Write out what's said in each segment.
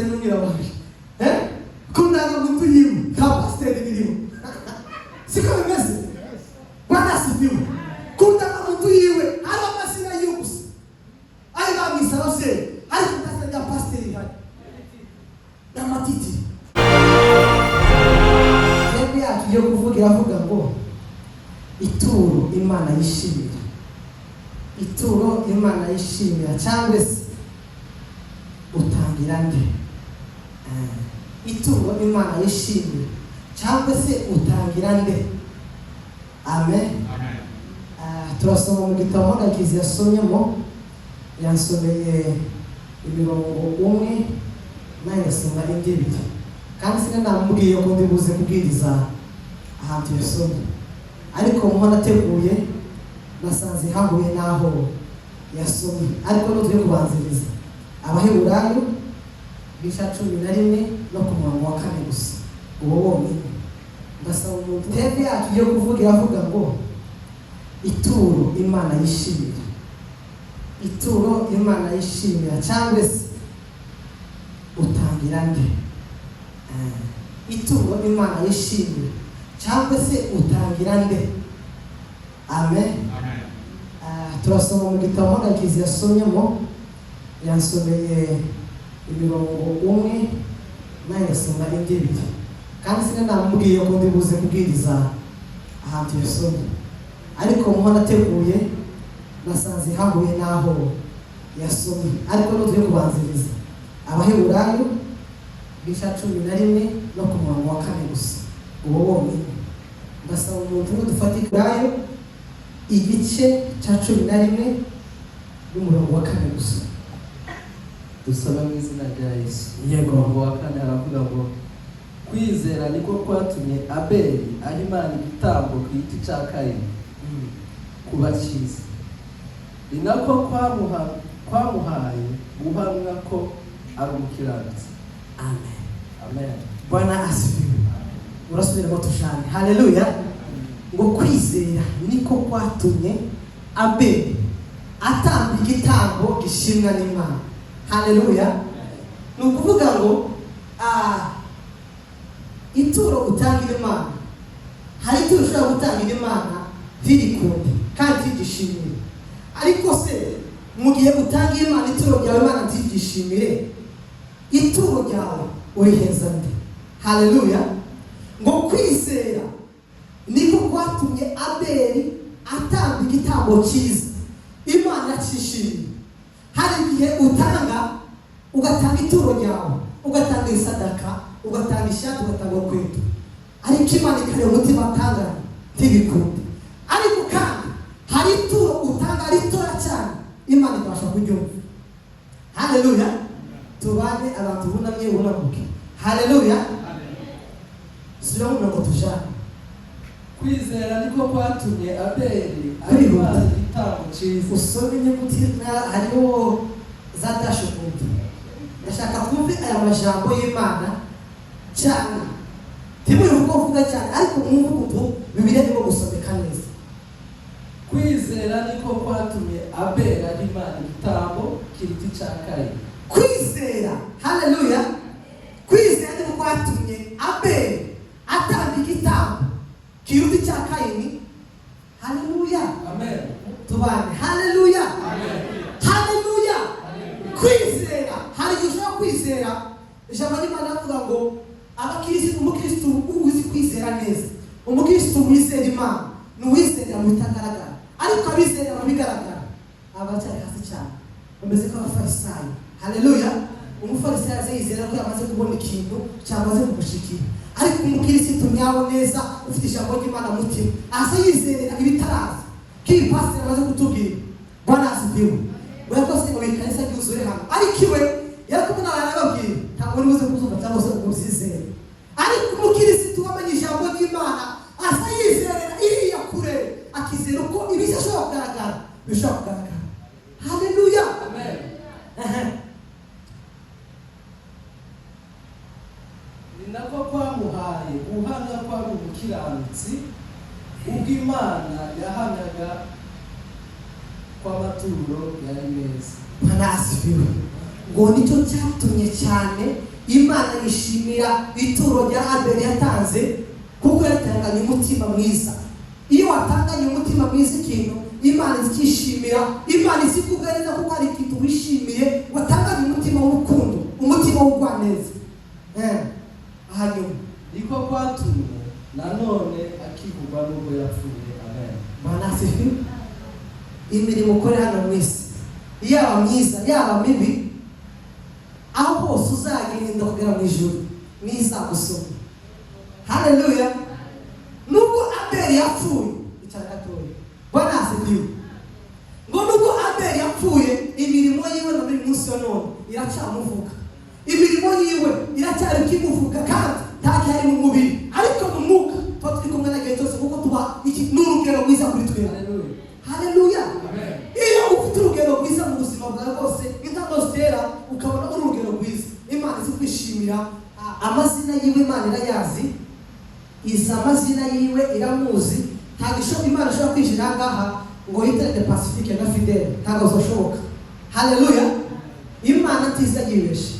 n'umwira wawe kundaga mtu yiwe ka pastor biriho siko bimeze Bwana asifiwe kundaga mtu yiwe ari amasina y'ubusa ari bamwisa bose ari kutasa pastor ihari na matiti Yewe yacu yo kuvugira avuga ngo ituro Imana yishimira ituro Imana yishimira cyangwa se utangira nde ituro Imana yishimira cyangwa se utangira nde amen turasoma mu gitabo Mugakizi yasomyemo yansomeye imirongo umwe nayasoma indi ibiri kandi sinamubwiye ko ndibuze kubwiriza ahantu yasomye ariko muho nateguye nasanze hahuye naho yasomye ariko n'utuye kubanziriza Abaheburayo bisha 11 no ku murongo wa 4 gusa uwo wonyine ndasaba umuntu teve yacu yo kuvugira avuga ngo ituro Imana yishimira ituro Imana yishimira cyangwa se utangira nde ituro Imana yishimira cyangwa se utangira nde amen turasoma mu gitabo Mugakizi yasomyemo yansomeye imirongo umwe nayasoma indi ibiri kandi sinamubwiye ko ndibuze kubwiriza ahantu yasomye ariko muho nateguye nasanze hahuye naho yasomye ariko n'utuye kubanziriza Abaheburayo bisha 11 no ku murongo wa 4 gusa uwo wonyine ndasaba umuntu dufatikirayo igice cya 11 n'umurongo wa 4 gusa dusaba mu izina rya Yesu. Yego. Umurongo wa 4 aravuga ngo kwizera niko kwatumye Abeli ahimana igitambo ku giti cya Kayini kuba cyiza, ni nako kwamuhaye guhamwa ko ari umukiranutsi. amen Amen. Bwana asifiwe urasubiramo tushane haleluya ngo kwizera niko kwatumye Abeli atamba igitambo gishimwa n'Imana haleluya ni ukuvuga ngo ituro utangira Imana hari ituro ushobora gutangira Imana ntirikunde kandi tigishimire ariko se mu gihe utangira Imana ituro ryawe Imana ntigishimire ituro ryawe uriheza nde haleluya ngo kwizera niko kwatumye Abeli atamba igitambo cyiza Imana cyishimiye hari igihe ugatanga ituro ryawe ugatanga isadaka ugatanga ishati ugatanga kwetu ariko Imana ikareba umutima atangana ntibikunde ariko kandi hari ituro utanga ritora cyane Imana ibasha kuryumva haleluya tubane abantu bunamye bunamuke haleluya sura ngo tujane kwizera niko kwatumye Abeli ahimana igitambo cyiza usome inyuguti hariho za dashukundi ndashaka kumva aya majambo y'Imana cyane timuri kuvuga cyane ariko mwumva umuntu Bibiliya irimo gusomeka neza kwizera niko kwatumye Abeli ahimana igitambo k'igiti cya Kayini kwizera haleluya kwizera niko kwatumye Abeli atamba igitambo k'igiti cya Kayini haleluya amen tubane haleluya amen haleluya kwizera hari ushobora kwizera ijambo ry'Imana avuga ngo umukristo uzi kwizera neza umukristo wizera Imana n'uwizera mu bitagaragara ariko abizera mu bigaragara abacyari hasi cyane bameze nk'abafarisayo haleluya umufarisayo azizera ko yamaze kubona ikintu cyamaze kumushikira ariko umukristo nyawo neza ufite ijambo ry'Imana mutima asa yizerera ibitaraza kiri pastor amaze kutubwira Bwana asifiwe Wekose ngo bikanisa cyuzure hano ariko iwe yarakubona arababwira ntabwo nibuze kuzuba cyangwa se ubuzizere ariko umukristo wamenye ijambo ry'Imana asa yizerera iriya kure akizera uko ibishobora kugaragara bishobora kugaragara haleluya amen ni nako kwamuhaye guhamya ko ari umukiranutsi ubwo Imana yahamyaga kw'amaturo yari meza Bwana asifiwe ngo nicyo cyatumye cyane Imana yishimira ituro rya Abeli yatanze, kuko yatanganye umutima mwiza. Iyo watanganye umutima mwiza ikintu, Imana izikishimira, Imana izikugarira kuko ari ikintu wishimiye, watanganye umutima w'urukundo, umutima w'ubwaneza. Hanyuma niko kwatumye nanone akivugwa n'ubwo yapfuye. Amen. Bwana asifiwe. Imirimo ukora hano mu isi, yaba myiza yaba mibi, aho hose uzagenda kugera mu ijuru n'izagusoma. Haleluya. Nubwo Abeli yapfuye, icyana gatoya, Bwana asifiwe, ngo nubwo Abeli yapfuye, imirimo yiwe na buri munsi wa none iracyamuvuga. Imirimo yiwe iracyari kimuvuga, kandi ntabwo ari mu mubiri ariko mu mwuka. Tuba turi kumwe na gihe cyose kuko tuba iki n'urugero rwiza kuri twe. Haleluya. Haleluya. Amen. Iyo ufite urugero rwiza mu buzima bwawe bwose, intambwe zitera ukabona urugero rwiza, Imana izi kwishimira. Amazina yiwe Imana irayazi, iza amazina yiwe iramuzi. Ntabwo Imana ishobora kwinjira ngaha ngo yitende Pacifique na Fidele, ntabwo zoshoboka. Haleluya. Imana ntiza yibeshe.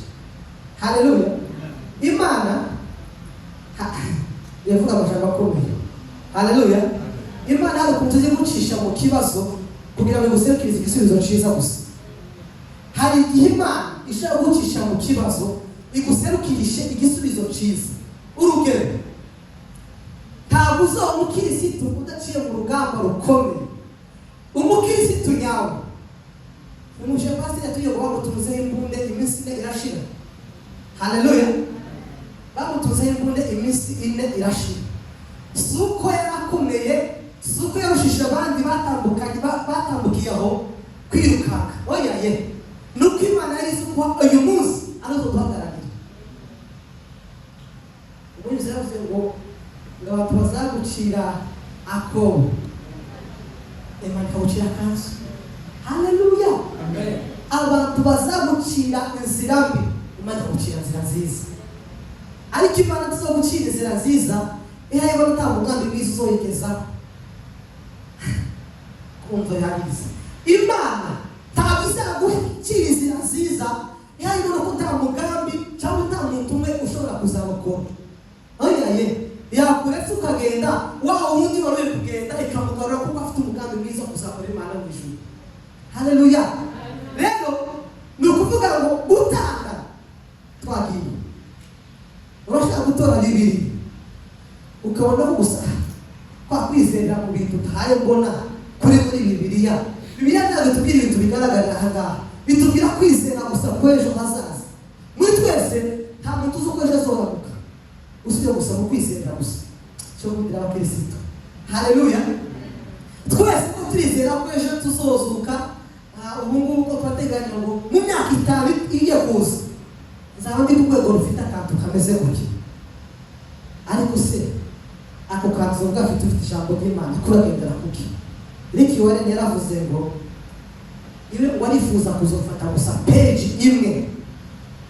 Haleluya. Imana yavuga amajambo akomeye. Haleluya. Imana hari ukuntu tuzi gucisha mu kibazo kugira ngo guserukirize igisubizo cyiza gusa. Hari igihe Imana ishaka gucisha mu kibazo iguserukirishe igisubizo cyiza. Urugero, ntabwo uzaba umukirisitu udaciye mu rugamba rukomeye. Umukirisitu nyawe, umuje pasiteri yatuyoboye ngo tumuzeho imbunde iminsi 4 irashira. Haleluya. Bamutuzeho imbunde iminsi 4 irashira. Suko yarakomeye, suko yarushije abandi batambukiye aho kwirukanka. Oya ye, nuko Imana yari izi ko uyu munsi arazo duhagararira. Ubuze yavuze ngo abantu bazagucira akobo, Imana ikagucira kanzu. Haleluya. Amen. Abantu bazagucira inzira mbi, Imana ikagucira inzira nziza. Ariko Imana tuzogucira inzira nziza, ihayibona utamugambi mwiza uzoyigeza kumva yabize. Imana ntabwo izagucira inzira nziza ihayibona ko utamugambi cyangwa utamuntu umwe ushobora kuzabukora. Oya ye, yakuretse ukagenda, wa undi wari kugenda ikamugarura kuko afite umugambi mwiza kuzakora Imana mu ijuru. Haleluya. Rero ni ukuvuga ngo gutanga twagiye. Urashaka gutora bibiri ukabona ko gusa kwa kwizera mu bintu utahaye mbona kuri Bibiliya. Bibiliya ntabwo tubwira ibintu bigaragarira aha ngaha, bitubwira kwizera gusa kw'ejo hazaza. Muri twese nta muntu uzi uko ejo azoramuka, usibye gusa mu kwizera gusa cyo kugira abakirisitu. Haleluya. Twese ko turizera ko ejo tuzozuka. Ubu ngubu ko twateganya ngo mu myaka 5 igiye kuza nzaba ndi ku rwego rufite akantu kameze gutya. Ariko se ako kantu gafite ufite ijambo ry'Imana kuragendera kuki? Ricky Warren yaravuze ngo iyo warifuza kuzofata gusa page imwe,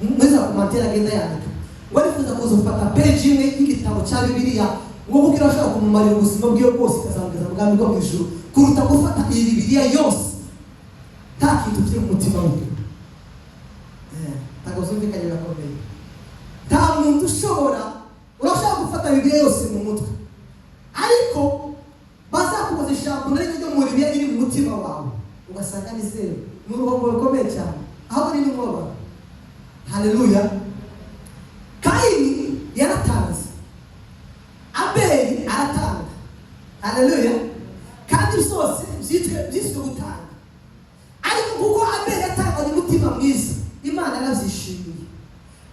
mwiza kumatera agenda yandika, warifuza kuzofata page imwe y'igitabo cya Bibiliya ngo kugira ashaka kumumarira ubuzima bwiwe bwose ikazamugeza ubwami bwo mu ijuru, kuruta gufata iyi Bibiliya yose nta kintu kiri mu mutima we. Ntabwo zumvikanye birakomeye. Nta muntu ushobora, urashaka gufata Bibiliya yose mu mutwe, ariko bazakubaza ijambo ryo muri Bibiliya iri mu mutima wawe ugasanga ni zero, n'uruhombo rukomeye cyane, aho ari n'umubabaro. Haleluya. Kaini yaratanze, Abeli aratanga. Haleluya. Kandi byose byitwa gutanga. Ariko kuko Abeli atanga umutima mwiza, Imana yarabyishimiye.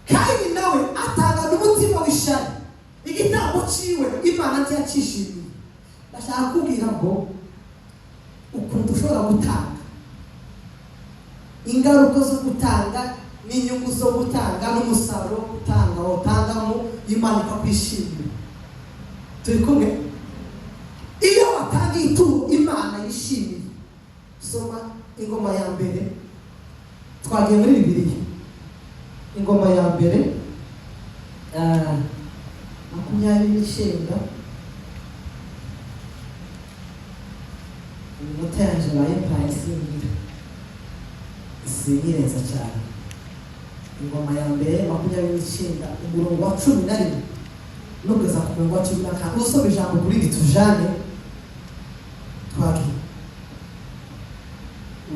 Kaini nawe atanga umutima w'ishari, igitambo ciwe Imana ntiyakishimiye. Bashaka kubwira ngo ukuntu ushobora gutanga, ingaruka zo gutanga n'inyungu zo gutanga n'umusaruro gutanga utangamo, Imana ikakwishimira. Turi kumwe? Iyo watanga ituro Imana yishimiye. Soma Ingoma ya mbere, twagiye muri Bibiliya. Ingoma ya mbere 29 iminota yanjye baye mpaye singira cyane. ingoma ya mbere 29 umurongo wa 11 no kugeza ku murongo wa 15 usoma ijambo kuri ritujane twaki.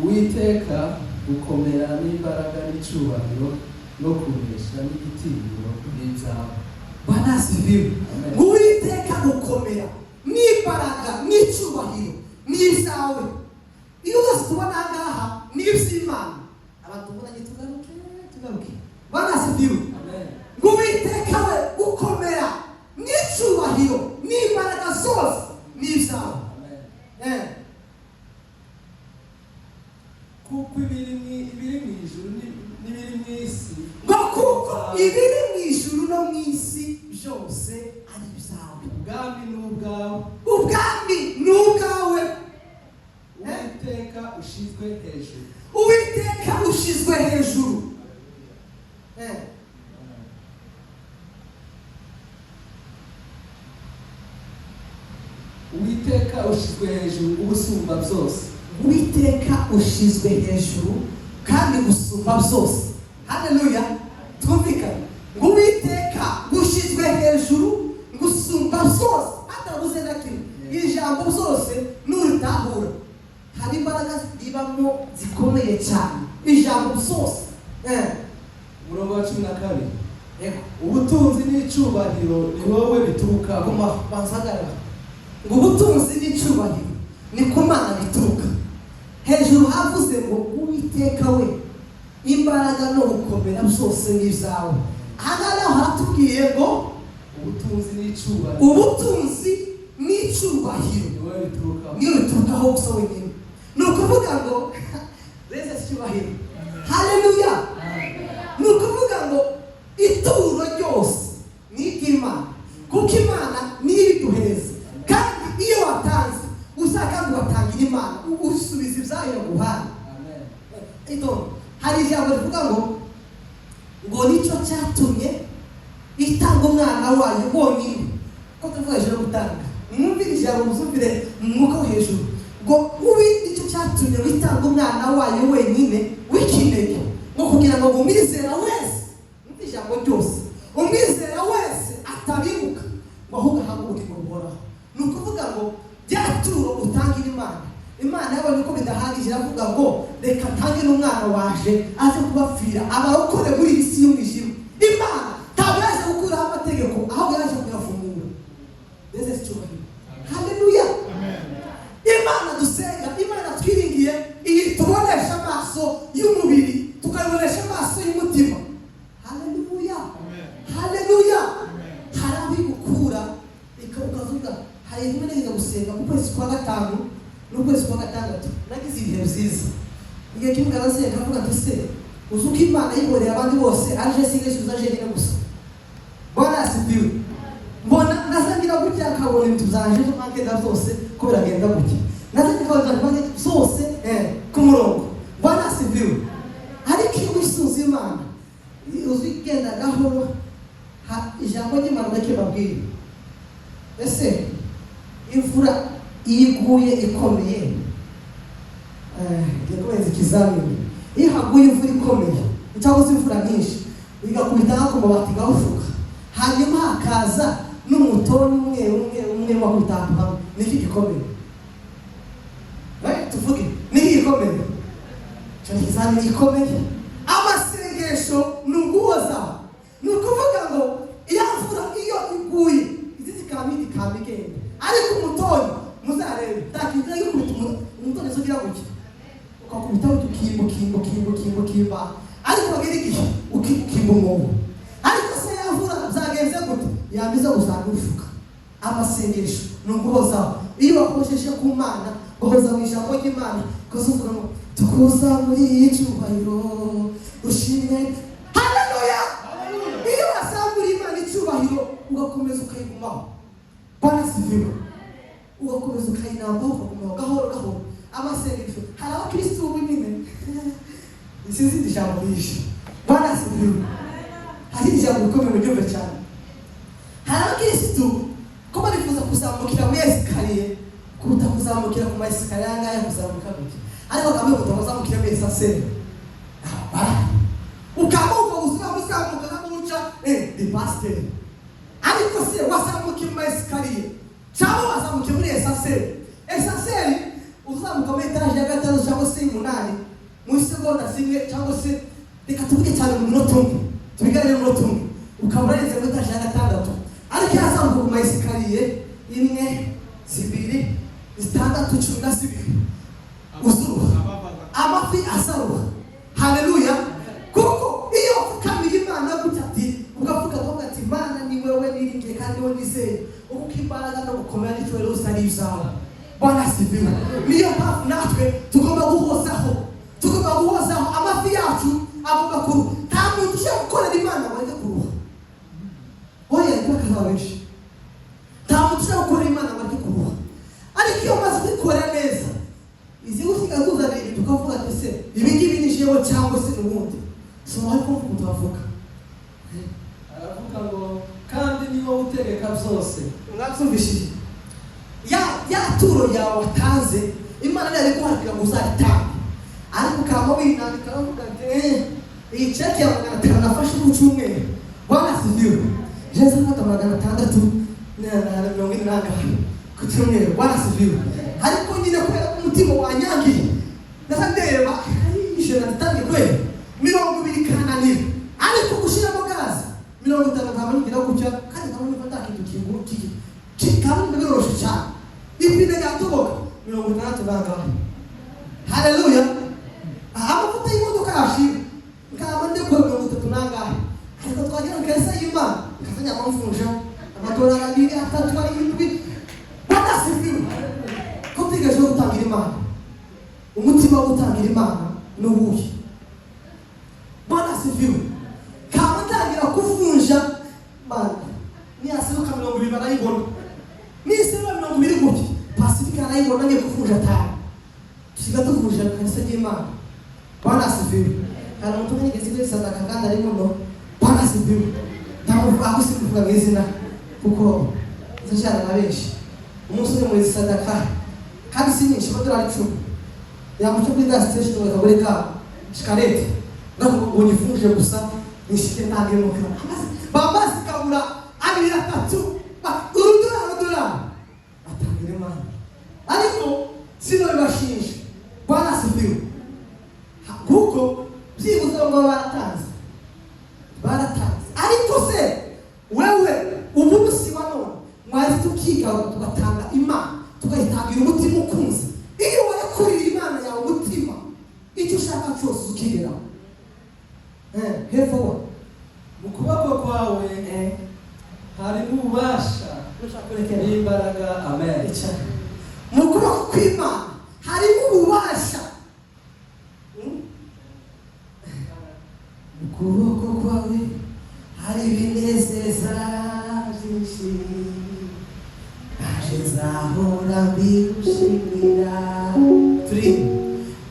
Uwiteka gukomera n'imbaraga n'icubahiro no kunesha n'igitinyiro n'ibyawe. Bwana asifiwe. Uwiteka gukomera n'imbaraga n'icubahiro n'ibyawe. Iyo bose tubona ngaha ni iby'Imana. Abantu tubona tugaruke. Bwana asifiwe. Amen. Uwiteka we gukomera n'icubahiro n'imbaraga zose n'ibyawe. Amen. Kuko ibiri mu ijuru n'ibiri mu isi, ngo kuko ibiri mu ijuru no mu isi byose ari ibyawe. ubwami ni ubwawe, Ubwami ni ubwawe. Uwiteka ushizwe hejuru. Uwiteka ushizwe hejuru. Uwiteka ushizwe hejuru ubusumba byose. Uwiteka ushizwe hejuru kandi gusumba byose. Haleluya. Twumvikane. Uwiteka ushizwe hejuru gusumba byose. Atabuze na kimwe. Ijambo byose n'urutahura. Hari imbaraga zibamo zikomeye cyane. Ijambo byose. Umurongo wa 12. Ubutunzi n'icubahiro ni wowe bituruka Guma bazagarara. Ngo ubutunzi n'icubahiro ni ku Mana bituruka. Hejuru havuze ngo Uwiteka we imbaraga no gukomera byose n'ibyawe. Aha haratubwiye ngo ubutunzi n'icubahiro. Ubutunzi n'icubahiro ni wowe bituruka. niyo biturukaho gusa wenyine. Ni ukuvuga ngo reze cyubahiro. Haleluya. Ni ukuvuga ngo ituro ryose ni iry'Imana. Kuko Imana niyo ibiduhereza. Kandi iyo watanze usanga ugatangira Imana usubiza ibyayo guhana. Amen. Hari ijambo rivuga ngo nicyo cyatumye itanga umwana wayo bonyine. Ko tuvuga hejuru gutanga. Mwumvire ijambo muzumvire mu mwuka wo hejuru. Ngo nicyo cyatumye itanga umwana wayo wenyine w'ikinege. Ngo kugira ngo umwizera wese, mwumvire ijambo ryose, umwizera wese atabibuka ngo ahubwo ahaguruke mu buhoraho. Ni ukuvuga ngo byaturo utangira Imana. Imana yabonye ko bidahagije iravuga ngo reka ntange n'umwana waje aze kubapfira abarokore muri iyi si y'umwijima. Imana ntabwo yaje gukuraho amategeko ahubwo yaje kuyafungura. Mbese cyubahiro. Haleluya. Imana dusenga, Imana twiringiye iyi tubonesha amaso y'umubiri tukayibonesha amaso y'umutima. Haleluya. Haleluya. Hari aho igukura ukavuga hari rimwe neza gusenga mu kwezi kwa gatanu n'ukwezi kwa gatandatu nagize ibihe byiza. Igihe kimwe arasenga akavuga ati se uzuko Imana yiboreye abandi bose aje singesubiza aje nyine gusa. Bwana asifiwe. Mbona nasangira gutya akabona ibintu byanje n'amakenda zose ko biragenda gutya. Nasangira abandi zose ku murongo. Bwana asifiwe. Ariko iyo wisuze Imana uzigenda gahoro ijambo ry'Imana bakibabwira. Ese imvura iguye ikomeye yakomeza ikizamini. Iyo haguye imvura ikomeye cyangwa se imvura nyinshi igakubita ku mabati gahufuka, hanyuma hakaza n'umutoni umwe wakutanga hamwe, niki gikomeye? Tuvuge niki gikomeye? Cyane ikizamini gikomeye. Amasengesho nuguhoza. Ni ukuvuga ngo iyo mvura iyo iguye izi zikamigenda. Ariko umutoni muzarebe takinga y'ukubita umutoni zo gira gutya ukakubita ukimba ariko bagera igihe ukimba umwobo. Ariko se yavura byagenze gute? Yambiza gusanga ufuka. Amasengesho nuguhoza. Iyo wakoresheje ku Mana guhoza mu ijambo ry'Imana kuzuvuga ngo tukuza muri icyubahiro ushimwe. Haleluya. Iyo wasangura Imana icyubahiro ugakomeza ukayigumaho. Bwana asifiwe. Ugakomeza ukayinambaho ukagumaho gahoro. Amasengesho hari abakristo b'imene isizi ijambo ryinshi. Bwana asifiwe. Hari ijambo rikomeye mu gihugu cyane. Hari abakristo ko barifuza kuzamukira mu esikariye kuruta kuzamukira ku maesikariye angaya kuzamuka gutya. Ariko kamwe kuzamukira mu esasere. Ukamuka di pasiteri, ariko se wazamuka mu esikariye cyangwa wazamuka muri esaseri uzamuka muri etaje ya gatanu cyangwa se y'umunani mu isegonda zimwe cyangwa se reka tuvuge cyane mu munota umwe, tubiganire mu munota umwe ukaba urenze muri etaje ya gatandatu, ariko yazamuka ku ma esikariye 1, 2, 6, 12 uzuruha amafi asaruha. Haleluya. Kuko iyo ukamiye Imana gutati ugavuga ngo ati Imana ni wewe niringiye kandi wowe nizeye, uko imbaraga no gukomera n'icyo rero usari bizaho. Bwana sifiwe. Niyo mpamvu natwe tugomba guhozaho amafi yacu agomba kuruha. Nta muntu ushaka gukorera Imana wajya kuruha. Oya ntibakaza benshi. Nta muntu ushaka gukorera Imana wajya kuruha. Ariko iyo maze kubikora neza izi usiga tuzabiri tukavuga ati se ibi ngibi ni jewe cyangwa se n'ubundi. So ariko mutavuga aravuga ngo kandi niwo utegeka byose. Mwatsumvishije ya turo yawe watanze Imana yari kuharika ngo uzaritange, ariko kama winandika aravuga ati iyi cheki ya 500 nafashe mu cyumweru. Bwana sifiwe. Yesu afata 600 na 70 ku cyumweru. Bwana sifiwe. Ariko nyine kubera umutima wanyangiye ndasandeba ijana ntange kweli 20 kananira, ariko gushiramo gazi 50 nkaba ngira gutya kandi nkaba nifata kintu kingu kikaba ndoroshe cyane ipine yatoboka 60 banga. Haleluya. Amavuta y'imodoka yashira nkaba ndekora 30 nangahe, ariko twagira nkesa y'Imana kazanya amamfunja amadolari 2 3 ari ibindi. Bwana sifiwe. Ko tigaje gutangira Imana, umutima wo gutangira Imana n'ubuye. Bwana sifiwe. Kama tangira kuvunja Imana ni asiruka 20 barayibona, ni asiruka 20 gutya Pacifique arayibona ngiye kuvunja tano tusiga tuvunja kanisa y'Imana. Bwana sifiwe. Kana mtu mwenye kizigwe sadaka kanda ari muno. Bwana sifiwe. Ntabwo akusifuka ngezina kuko zashara na benshi umusore muri sadaka kandi sinyinshi $10 yamuca kuri gas station bakagureka shikarete ngo nifuje gusa nishike ntange mu kana bambazi kabura abiri atatu $1 atangire Imana, ariko sino bibashinje. Bwana sifiwe. Kuko byibuze ngo baratanze, ariko se wewe umuntu si wano mwazi tukiga tugatanga Imana tukayitangira umutima ukunze. Iyo wakurira Imana yawe umutima icyo ushaka cyose ukigera hepfo mu kuboko kwawe harimo ububasha n'imbaraga. Amen. Mu kuboko kw'Imana harimo ububasha. Mu kuboko kwawe hari ibinezeza byinshi, naje nzahora mbigushimira. Turi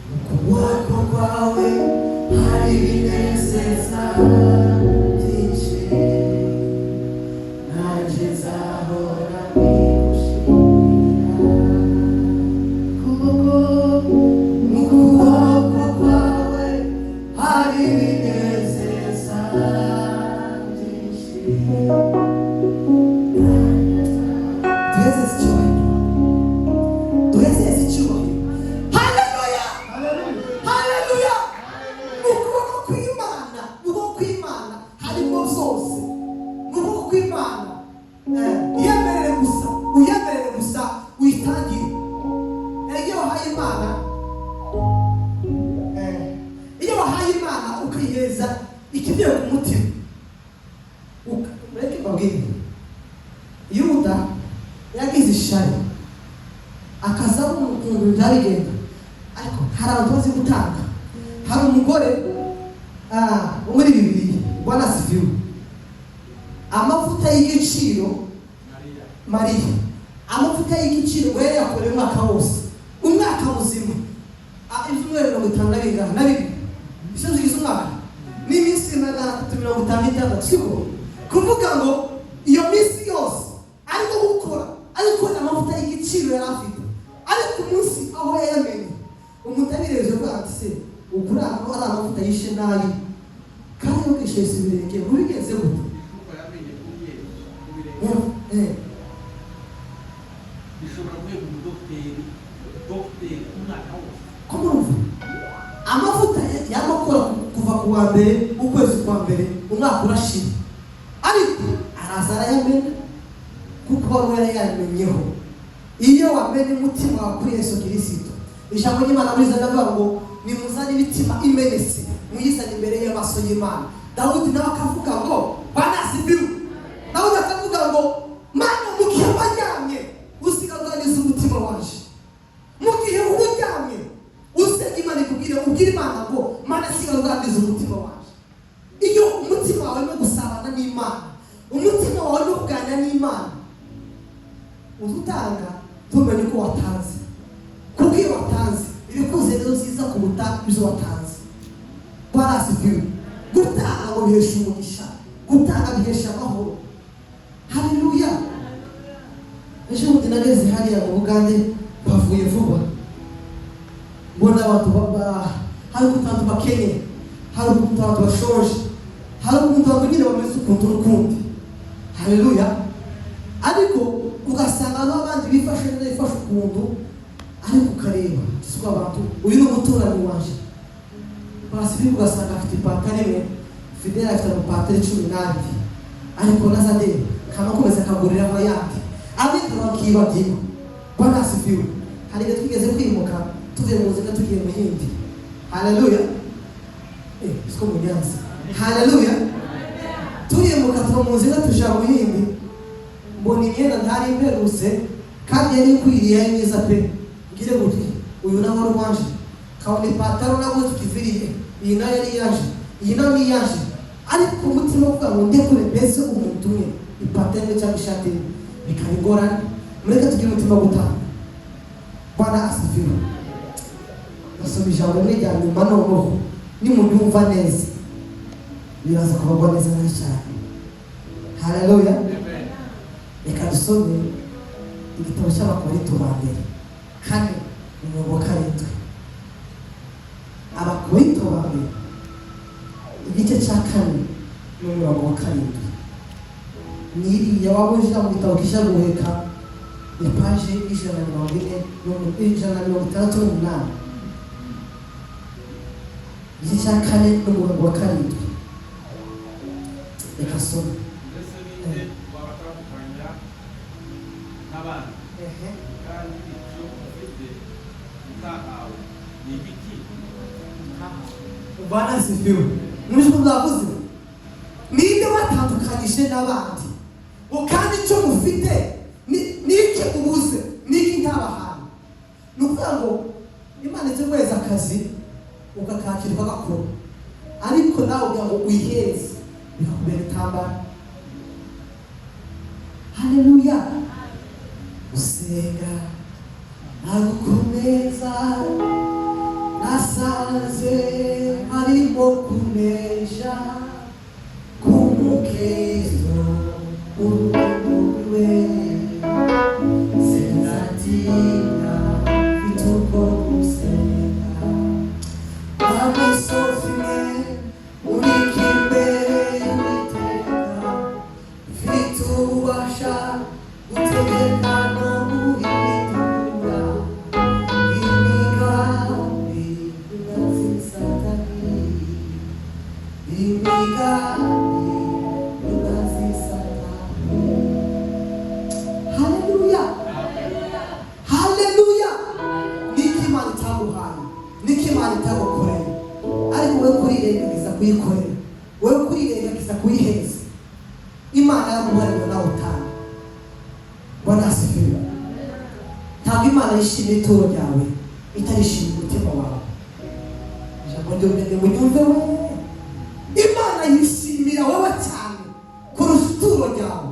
mu kuboko kwawe hari ibinezeza byinshi, naje nzahora mbigushimira. Mu kuboko kwawe hari ibinezeza byinshi. Ikivuye ku mutima ureke babwire Yuda yagize ishari akaza umuntu ndabigenda, ariko hari abantu bazi gutanga. Hari umugore muri Bibiliya Bwana sifiwe, amavuta y'igiciro Mariya, amavuta y'igiciro ngo yari yakoreye umwaka wose, umwaka muzima ibyumweru 52 ishoje izumwaka n'iminsi 356 siko kuvuga ngo iyo minsi yose ariko gukora, ariko amavuta y'igiciro yari afite, ariko umunsi aho yamenye umutabireje ko atse ukuramo ari amavuta yishe nabi kandi ukishese ibirenge ubigenze gute kwa mbere ukwezi kwa mbere umwaka urashira ariko araza arayamena kuko wari yamenyeho. Iyo wamenye umutima wa kuri Yesu Kristo, ijambo ry'Imana rizana ngo nimuzane imitima imenetse muyizane imbere y'amaso y'Imana. Dawudi nawe akavuga ngo Bwana asifiwe. Dawudi akavuga ngo Mana mu gihe wajyamye usigaganiza umutima waje, mu gihe wujyamye usenge Imana ubwire Imana ngo Mana sigaganiza umutima waje. Iyo umutima wawe no gusabana n'Imana, umutima wawe no kuganira n'Imana, uzutanga tumenye ko watanze, kuko iyo watanze ibikuze rero ziza kuruta izo watanze. Bwana asifiwe. Gutanga ngo bihesha umugisha, gutanga bihesha amahoro. Haleluya. Ejo bundi nageze hariya mu Bugande bavuye vuba, mbona abantu hari ukuntu bakenye, hari ukuntu abantu bashonje, hari ukuntu abantu nyine bameze ukuntu n'ukundi. Haleluya. Ariko ugasanga n'abandi bifashe neza bifashe ukuntu, ariko ukareba siko abantu uyu ni umuturanyi waje basibi, ugasanga afite ipantaro imwe, Fidela afite amapantaro 12, ariko nazade kama komeza kagurira abayandi abindi bakibagirwa. Bwana asifiwe. Hari igihe twigeze kwimuka tuvuye mu nzira tugiye mu yindi. Haleluya. Siko mu Nyanza. Haleluya. Turimuka tuva mu nzira tuja mu yindi, mbona imyenda ntari imperutse kandi yari ikwiriye neza pe. Ngire guti uyu nawe wari waje kabone ipantaro nabwo tukiviriye, iyi nayo yari yaje, iyi nayo ni yaje, ariko umutima uvuga ngo ndekure mbese umuntu umwe ipantaro cyangwa ishati bikabigorana. Mureke tugire umutima gutanga. Bwana asifiwe. Nasoma ijambo rya nyuma noneho nimunyumva neza biraza kubagwa neza cyane. Haleluya. Reka dusome igitabo cy'Abakorinto ba mbere 4:7. Abakorinto ba mbere igice cya 4:7 niriya wabujya mu gitabo kisha guheka ni page 168. Igice cya 4:7. Reka some. Bwana asifiwe. Mwisho mzavuze ninde watandukanyije n'abandi ngo kandi icyo mufite niki ubuze niki ntabahana. Nukuvuga ngo Imana itegweza akazi ukakakirwa gakora, ariko nawe ugira ngo uyiheze bikakubera itambara. Haleluya. Usenga nagukomeza nasanze harimo kunesha kumukezo urumwe senzatina vituko usenga amisofime urikimbe y'Uwiteka vitubasha gutegeka no guhindura imigambi y'umwanzi Satani, imigambi y'umwanzi Satani. Haleluya. Haleluya. Niki Imana itaguhaye, niki Imana itagukoreye, ariko wowe kurirengagiza kuyikorera, wowe kurirengagiza kuyiheza. Imana yaguhaye nawe utanga. Bwana asifiwe. Ntabwo Imana yishimiye ituro ryawe itarishimiye umutima wawe. Ijambo ry'Imana munyumve we. Imana yishimira wowe cyane kurusha ituro ryawe,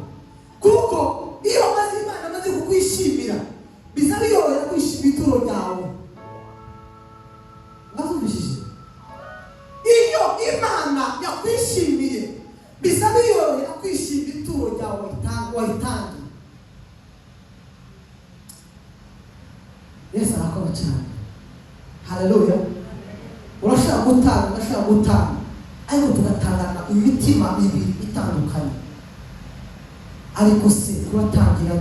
kuko iyo maze Imana amaze kukwishimira biza biyobora kwishimira ituro ryawe. Bazumvishije? Iyo Imana yakwishimiye biza biyobora kwishimira ituro ryawe wayitangiye. Yesu arakora cyane. Haleluya. Urashaka gutanga, ariko tugatangana imitima ibiri itandukanye. Ariko se uratangira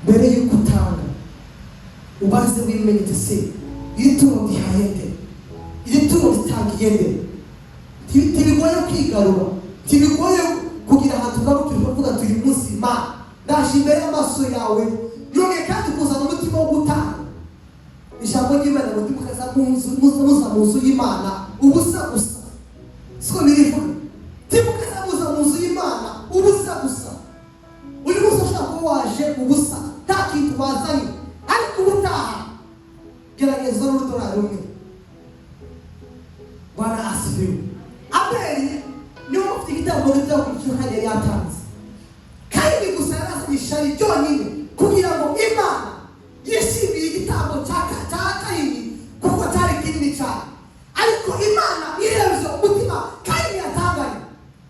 mbere y'uko utanga ubaze wimenyete se ituro rihahende iri turo ritangiye nde tibigoye kwigarura tibigoye kugira ahantu ugarukira ukavuga turi munsi Imana ndaje imbere y'amaso yawe yongeye kandi kuzana umutima wo gutanga ijambo ry'Imana ngo timukaza mu nzu y'Imana ubusa gusa siko birivuga timukaza mu nzu y'Imana ubusa gusa uri gusa ushaka kuba waje ubusa nta kintu wazanye ariko ubutaha gerageza n'urudorari rumwe Bwana asifiwe. Abeli niwe ufite igitabo cyo hariya yatanze kandi gusa yarazanye ishari ryonyine kugira ngo Imana yishimire igitabo cya Kayini kuko cyari kinini cyane ariko Imana irebye umutima Kayini yatanganye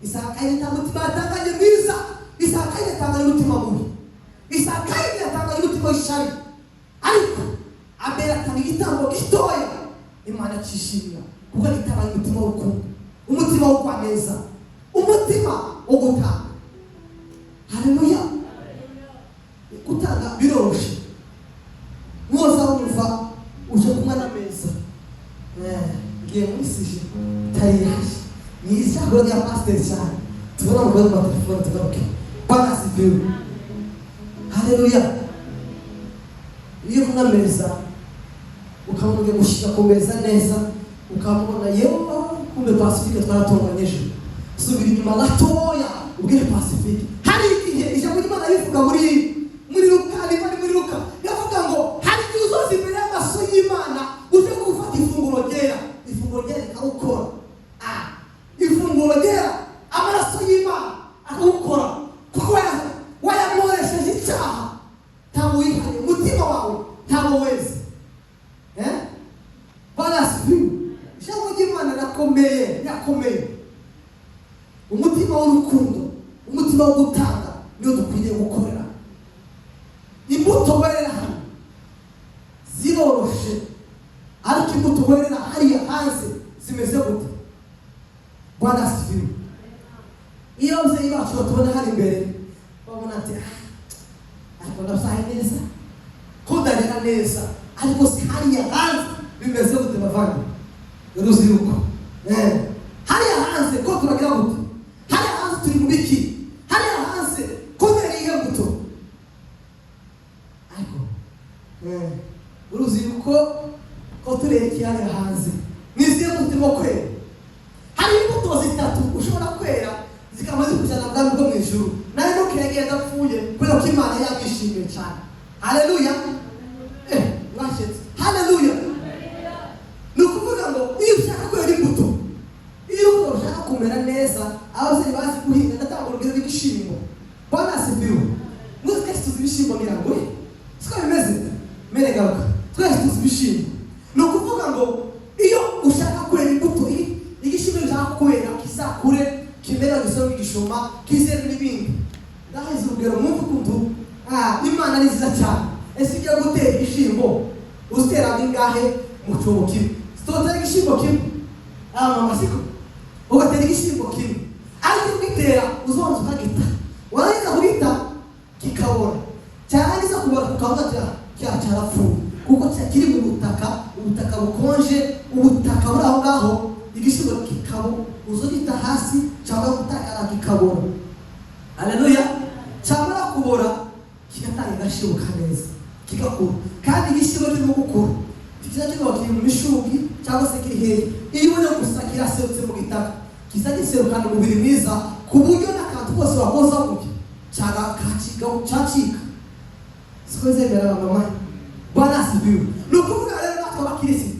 Isaka Kayini nta mutima yatanganye mwiza Isaka Kayini yatanganye umutima mubi Isaka Kayini yatanganye umutima w'ishari ariko Abeli atanga igitabo gitoya Imana cyishimira kuko gitanganye umutima w'urukundo umutima wo kwaneza umutima wo gutanga haleluya gutanga biroroshye mwoza wumva uje kumwe n'ameza ngiye muri sije tayiraje ni ijambo rya pasiteri cyane tubona mu rwego rwa telefone tugaruke Bwana asifiwe haleluya iyo kumwe ameza ukamubwira gushyira ku meza neza ukamubona yewe kumbe Pacifique twaratonganyije subira inyuma gatoya ubwire Pacifique hari igihe ijambo ry'Imana rivuga muri Luka yavuga ngo hari igihe uzoza imbere y'amaso y'Imana uje gufata ifunguro ryera akawukora ifunguro ryera amaraso y'Imana akawukora kuko wayamworesheje icyaha ntabwo wihariye umutima wawe ntabwo weze Bwana asifiwe. Ijambo ry'Imana yakomeye umutima w'urukundo umutima wo gutanga niyo dukwiriye gukorera imbuto werera hano ziroroshe ariko imbuto werera hariya hanze zimeze gute Bwana asifiwe. iyo ababyeyi bacu batubona hano imbere babona ati ariko ndasaye neza kudarira neza ariko si hariya hanze bimeze gute bavanga urubyiruko hariya hanze ko turagira gute hariya hanze turi mu biki hariya hanze ko nariye guto ariko urubyiruko ko tureke hariya hanze niziye mutima kwera hari imbuto zitatu ushobora kwera zikamaze kujyana bwami bwo mu ijuru nawe no kiragenda apfuye kubera ko Imana yamwishimiye cyane haleluya mwashetse haleluya ni ukuvuga ngo iyo ushaka kwera imbuto iyo ushaka kumera neza ababyeyi bazi guhinga ndatanga urugero rw'ibishyimbo Bwana asifiwe mwese twese tuzi ibishyimbo mirango siko bimeze mere garuka twese tuzi ibishyimbo ni ukuvuga ngo iyo ushaka kwera imbuto igishyimbo ushaka kwera kisakure kimera gisoro igishoma kizere n'ibindi ndahize urugero mwumva ukuntu Imana ni nziza cyane ese igiye gutera igishyimbo uzitera bingahe mu cyobo kimwe sitotera igishyimbo kimwe mama siko ugatera igishyimbo kimwe ariko ugitera uzonza ukagita warangiza kugita kikabora cyarangiza kubora kukavuga cyarapfuye kuko kiri mu ubutaka bukonje ubutaka buri aho ngaho igishyimbo kikabo uzogita hasi cyangwa gutakara kikabora haleluya cyangwa kubora kigatanga igashibuka neza kigakura kandi igishyimbo kirimo gukura kiza kiri mu mishugi cyangwa se kiri hehe iyo ubona gusa kiraserutse mu gitaka kiza giserukana umubiri mwiza ku buryo n'akantu kose wakoza gutya cyangwa cyacika siko zemera mama Bwana asifiwe. Ni ukuvuga rero natwe abakirisitu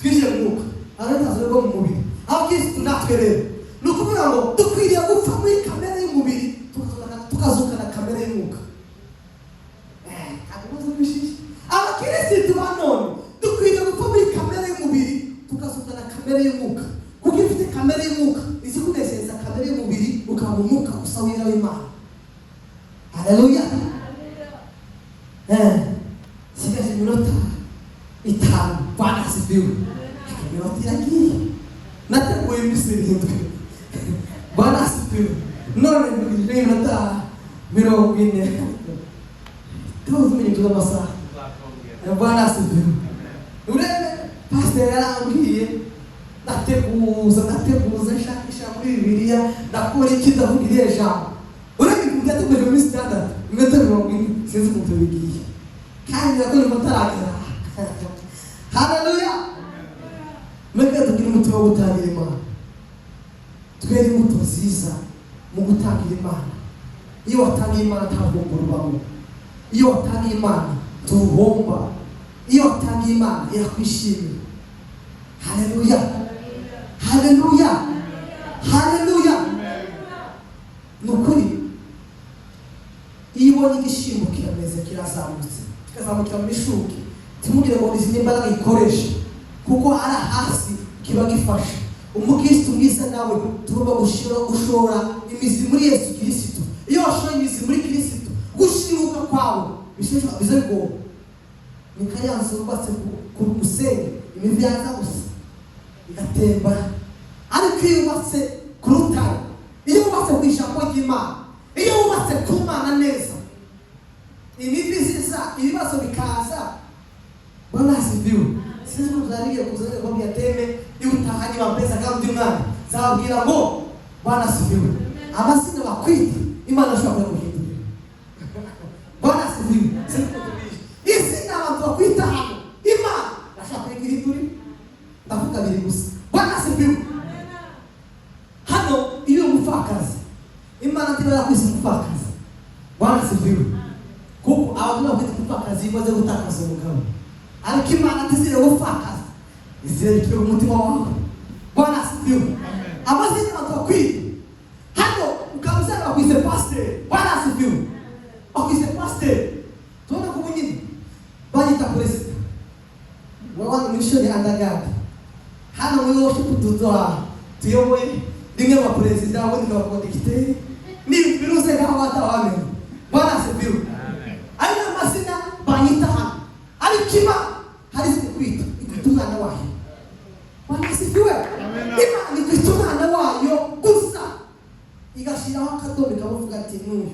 twinjiye mu mwuka aratazo rwo mu mubiri abakirisitu natwe rero ni ukuvuga ngo dukwiriye gupfa muri kamere y'umubiri tukazuka na kamere y'umwuka abakirisitu ba none dukwiriye gupfa muri kamere y'umubiri tukazuka na kamere y'umwuka kuko iyo ufite kamere y'umwuka izi kunezeza kamere y'umubiri ukaba umwuka usa wera w'Imana haleluya sigaje iminota 5 Bwana asifiwe iminota iragiye nateguye imisirindwe Bwana asifiwe none ni iminota 40 tuzi mingi z'amasaha Bwana asifiwe urebe pastor yarambwiye ndateguza nshakisha muri Bibiliya ndakora iki ndavuga iriya jambo urabona ibyo tugejeje muri standard imetero 40 sinzi ukuntu bigiye kandi nakora mutaragera haleluya mwebwe tugira umutima wo gutangira Imana twere imbuto nziza mu gutangira Imana iyo watangiye Imana ntabwo urubamo iyo watangiye Imana turuhomba iyo watangiye Imana irakwishimira haleluya haleluya haleluya nukuri iyo ubonye igishimbo kirameze kirazamutse kikazamukira mu mishuki timugire ngo izi n'imbaraga ikoresha kuko ari hasi kiba gifashe umukristo mwiza nawe tugomba gushora imizi muri Yesu Kristo iyo washoye imizi muri Kristo gushiruka kwawe bize ngo nikayanze ubatse ku musenyi imizi yaza gusa igatemba ariko iyo ubatse ku rutare iyo ubatse ku ijambo ry'Imana iyo ubatse ku Mana neza imizi ziza ibibazo bikaza Bwana asifiwe sisi kuzaliye kuzaliye kwa biateme iyo utahani mapesa kama ndi mwana zabwira ngo Bwana asifiwe abasina bakwiti Imana ashobora kuhindura Bwana asifiwe sisi kutubishi isina abantu bakwita hapo Imana ashobora kuhindura ndavuga biri gusa Bwana asifiwe hano iyo mufakazi Imana ndibara kwisi mufakazi Bwana asifiwe kuko abantu bakwita mufakazi baze gutakaza umugabo ariko Imana tizire gufakaza izere umutima wawe Bwana asifiwe amazina atakwita hano ukamuzana bakwise pastor Bwana asifiwe bakwise pastor tuna kubunyini banyita president wawana mission andagada hano mwe worship tutoa tuyoboye rimwe wa president abo ndika bakodikite ni biruze gaho atawame Bwana asifiwe aina mazina banyita hano alikima halizi kwita ikutungana wayo Bwana asifiwe Imana ikutungana wayo gusa igashira wakadobe kavuga ati n'uyu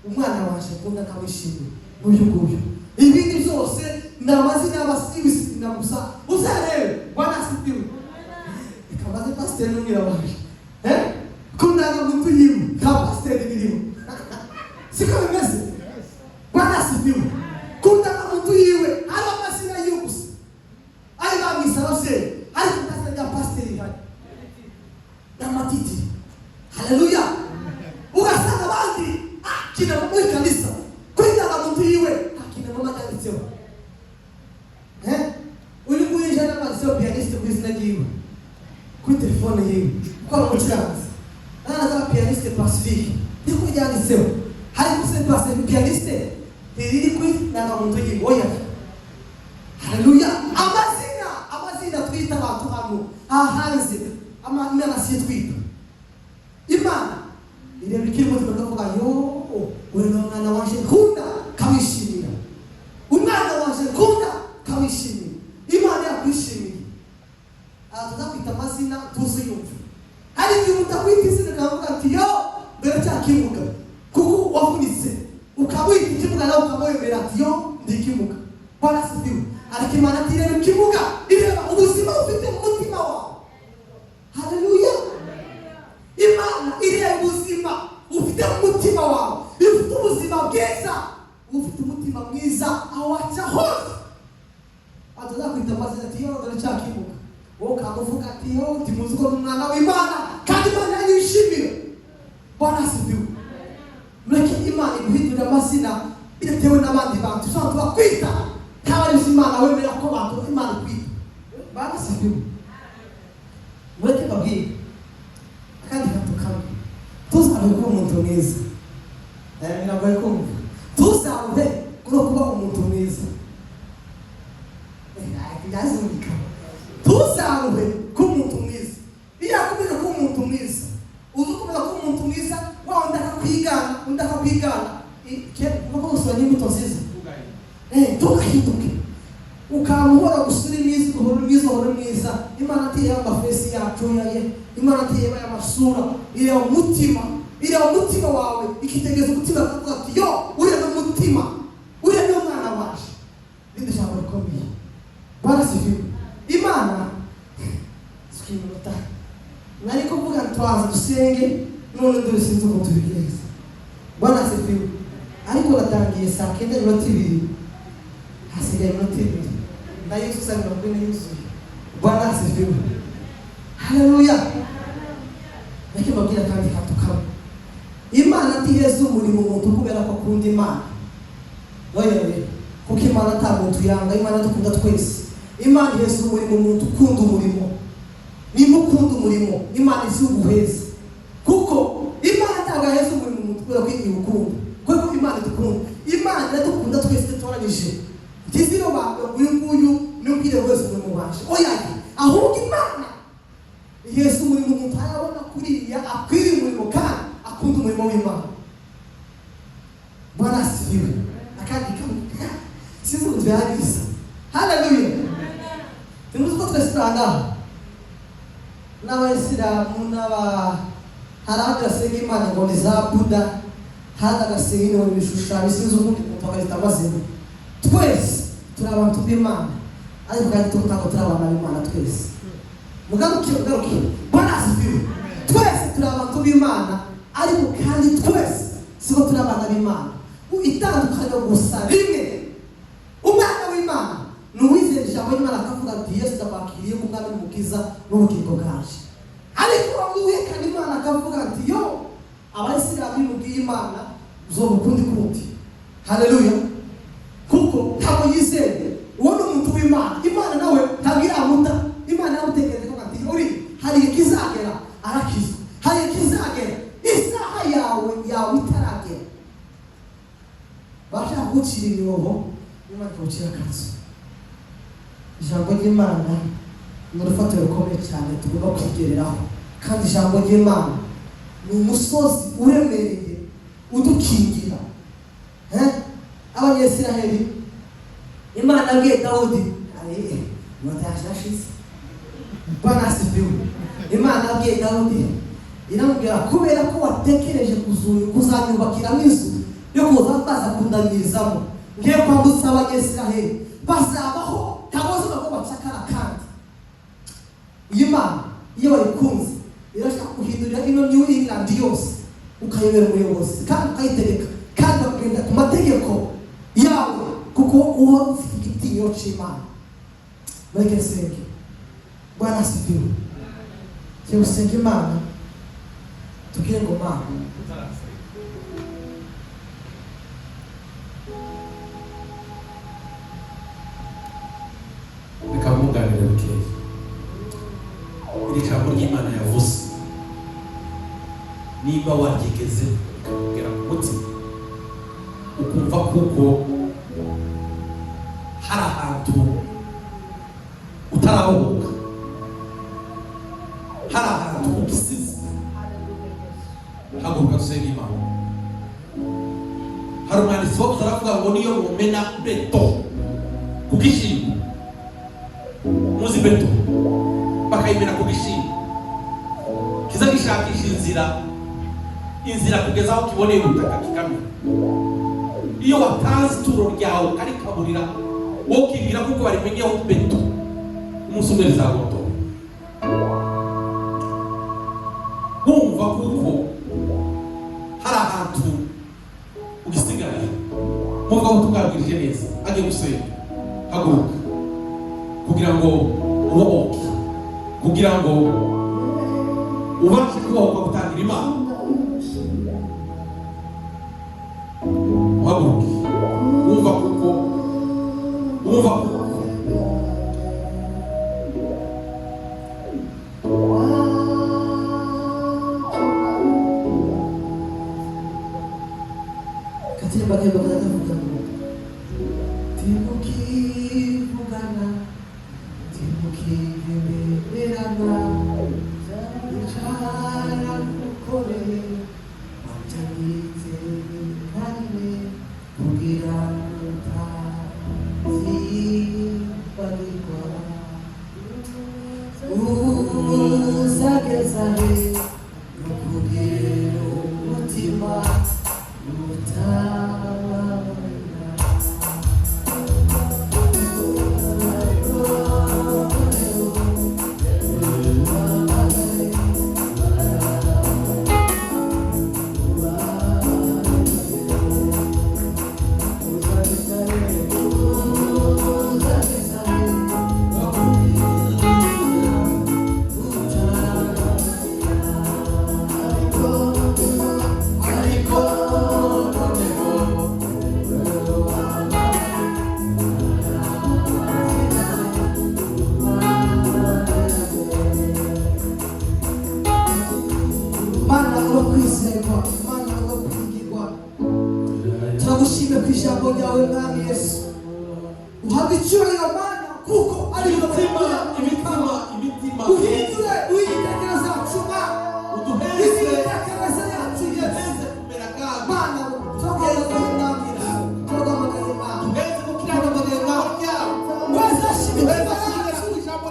umwana waje kunda kawishimye n'uyu nguyu ibindi byose namazina y'abasivisi na gusa uzarebe Bwana asifiwe ikabaze pastor n'umira waje kundaga muntu yiwe ka pastor n'iriwe siko bimeze Bwana asifiwe kundaga muntu yiwe ari amazina y'ubusa ari bamisarose ari kutasa ya pastor ihari namatiti haleluya ugasanga abandi akina mu kanisa kundaga muntu yiwe akina mu makanisa uyu nguyu jana pastor pianiste kwizina yiwe kuri telefone yiwe kwa mucuranzi ana pianiste Pacifique niko yanditseho hari kuse pianiste iri kuri na muntu yiwe oya haleluya amazina twita abantu hano ahanze amazina twita Imana ile bikiri mu tukavuga yo wewe mwana wanje kunda kawishimira umwana wanje kunda kawishimira Imana yakwishimira atazakwita amazina tuzuyumva hari igihe utakwita izina kavuga ati yo dore cyakimuga kuko wavunitse ukabwita ikimuga nawe ukamwemera ati yo ndikimuga Bwana asifiwe ariko Imana tireba ikimuga ireba ubuzima ufite mu mutima wawe haleluya Imana ireba ubuzima ufite mu mutima wawe ufite ubuzima bwiza ufite umutima mwiza awacha hose atazakwita amazina ati yo dore cyakimuga wowe kamuvuga ati yo timuzi ko umwana w'Imana kandi Imana yishimira Bwana asifiwe mureke Imana iguhindura amazina bitewe n'abandi bantu ushobora kubakwita kabari Imana wemera ko abantu Imana kwita Bwana asifiwe mureke babwire kandi gatukana tuzabe kuba umuntu mwiza nabwo ariko tuzabe kuba umuntu mwiza yazumika tuzabe kuba umuntu mwiza iyo akomeza kuba umuntu mwiza uzukomeza kuba umuntu mwiza wa ndakakwigana kuko usanye imbuto nziza tugahinduke ukamuhora gusura mwiza Imana atiye amafesi yacu yaye Imana atiye amasura ire umutima wawe ikitegeza umutima akavuga ati yo uri n'umutima uri n'umwana waje bindi jambo rikomeye Bwana asifiwe Imana sikimota twaza dusenge none dore sinzi uko tubigenza. Bwana asifiwe. Ariko natangiye saa 9:02 hasigaye iminota 2 ndayisusa mirongo ine yuzuye. Bwana asifiwe. Haleluya. Nake mabwira kandi katukamo Imana ntiheza umurimo umuntu kubera ko akunda Imana. Oya kuko Imana nta muntu yanga, Imana dukunda twese. Imana iheza umurimo umuntu ukunda umurimo. Nimukunda umurimo Imana izuguheza. Kuko Imana ntagaheza umurimo umuntu kubera ko ikunda. Kuko Imana dukunda. Imana iradukunda twese tutoranyije. Tiziro ba uyu n'ubwire wese umurimo waje. Oya ahubwo Imana iheza umurimo umuntu ayabona kuriya akwiriye umurimo kandi akunda umurimo w'Imana. Bwana asifiwe. Akandi kamwe sinzi kubyariza. Haleluya. Tumuzi ko twese turanga n'abayisilamu haragasenga Imana ngo ni za Buddha, haragasenga ngo ibishushanyo sinzi ubundi kutoka litamazina. Twese turi abantu b'Imana ariko kandi tukako turi abana b'Imana twese. Mugaruke Bwana asifiwe. Twese turi abantu b'Imana ariko kandi twese siko turi abana b'Imana. Itandukanye gusa rimwe. Umwana w'Imana nuwizera ijambo ry'Imana akavuga ati Yesu ndabakiriye ku bwami n'umukiza n'ubugingo bwaje. Ariko uwihakana Imana akavuga ati yo abayisilamu mubwiye Imana uzobukundi kundi. Haleluya. Kuko ntabwo yizeye uwo ni umuntu w'Imana. Imana nawe ntabwira amuta. Imana yamutegereze ko ati uri hari ikizagera arakiza. Hari ikizagera isaha yawe itaragera. Bashaka gucira imyobo Imana ikucira akazi. Ijambo ry'Imana ni urufatiro rukomeye cyane tugomba kwigereraho. Kandi ijambo ry'Imana ni umusozi uremereye udukingira. Abanyesiraheli Imana yabwiye Dawudi mutashize. Bwana asifiwe. Imana yabwiye Dawudi iramubwira kubera ko watekereje kuzanyubakira inzu yo kuza baza kundanyirizamo ngiye kwambutsa abanyesiraheli bazabaho tabozo bako bacakara kandi. Imana iyo bayikunze irashaka kuhindurira ino New England yose ukayobera umuyobozi kandi ukayitegeka kandi bakagenda ku mategeko yawe kuko uba ufite igitinyiro cy'Imana. Mureke senge. Bwana asifiwe. Cyo usenge Imana tugire ngo Mana bikamuganira bukeye. Iri jambo ry'Imana yavuze niba waryigeze ukabwira ku mutima ukumva kuko hari ahantu utarahuka, hari ahantu ugisize, haguruka dusenge Imana. Hari umwanditsi wabuze aravuga ngo niyo mumena beto ku gishyimbo, muzi beto bakayimena ku gishyimbo kiza gishakisha inzira kugeza aho kiboneye ubutaka kikamera. Iyo watazi ituro ryawe arikaburira wowe ukibwira kuko barimenyeho beto umunsi umwe rizagoto wumva kuko hari ahantu ugisigaye. Muvuga ngo tubwabwirije neza ajye gusenga. Haguruka kugira ngo ubohoke, kugira ngo ubashe kubohoka gutangira Imana. Haguruka wumva kuko katika bakayba katavuga ngo timukivugana timukiremerana icara gukore watanize kane kugira utazibagirwa uzageza he no kugira umutima utababarira ijambo ryawe mwami Yesu uhabwe icyubahiro Mana kuko ari imitima uhindure uyitekereza zacu uyitekereza yacu Yesu Mana turaguhamagaye mwami turaguhamagaye mwami turaguhamagaye mwami weza shimira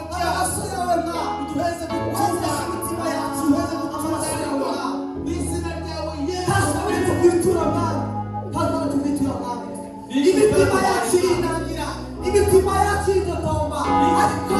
amaraso yawe mwami weza imitima yacu amaraso yawe mwami hasabwe tukwitura mwami hasabwe tukwitura mwami imitima yacu irinangira imitima yacu idodomba ariko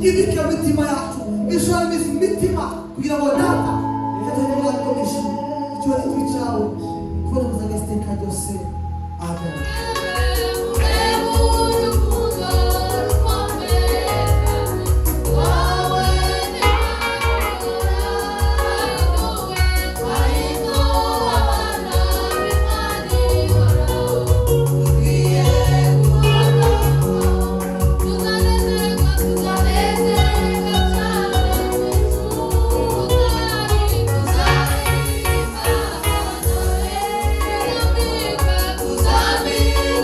ibika mitima yacu ishamize imitima kugira ngo data katanywa komisho icyo cyawe kubona muzagesteka byose amen. Amen.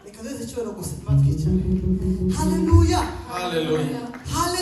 reka duze icyubahiro gusa imana twicara. Haleluya. Hallelujah. Haleluya.